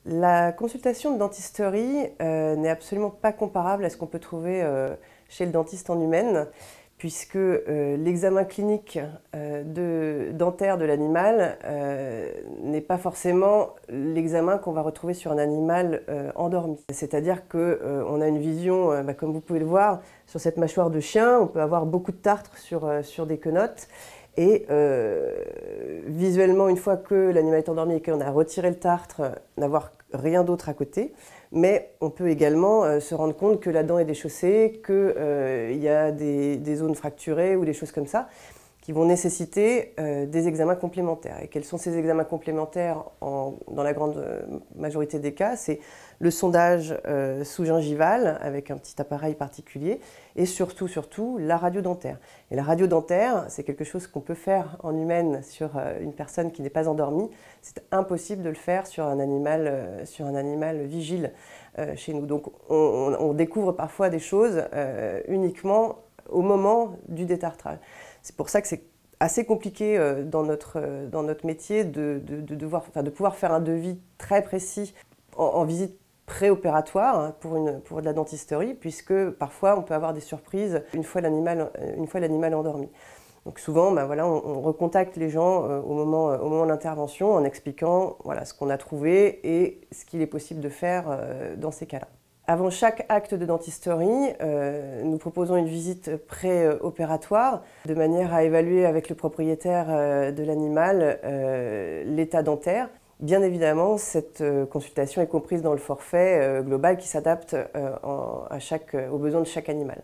La consultation de dentisterie n'est absolument pas comparable à ce qu'on peut trouver chez le dentiste en humaine, puisque l'examen clinique dentaire de l'animal n'est pas forcément l'examen qu'on va retrouver sur un animal endormi. C'est-à-dire qu'on a une vision, comme vous pouvez le voir, sur cette mâchoire de chien, on peut avoir beaucoup de tartre sur des quenottes. Et visuellement, une fois que l'animal est endormi et qu'on a retiré le tartre, n'avoir rien d'autre à côté. Mais on peut également se rendre compte que la dent est déchaussée, qu'il y a des zones fracturées ou des choses comme ça qui vont nécessiter des examens complémentaires. Et quels sont ces examens complémentaires dans la grande majorité des cas? C'est le sondage sous-gingival avec un petit appareil particulier et surtout la radio dentaire. Et la radio dentaire, c'est quelque chose qu'on peut faire en humaine sur une personne qui n'est pas endormie. C'est impossible de le faire sur un animal vigile chez nous. Donc on découvre parfois des choses uniquement au moment du détartrage. C'est pour ça que c'est assez compliqué dans notre métier de pouvoir faire un devis très précis en visite préopératoire hein, pour de la dentisterie, puisque parfois on peut avoir des surprises une fois l'animal endormi. Donc souvent, on recontacte les gens au moment de l'intervention en expliquant ce qu'on a trouvé et ce qu'il est possible de faire dans ces cas-là. Avant chaque acte de dentisterie, nous proposons une visite préopératoire de manière à évaluer avec le propriétaire de l'animal l'état dentaire. Bien évidemment, cette consultation est comprise dans le forfait global qui s'adapte aux besoins de chaque animal.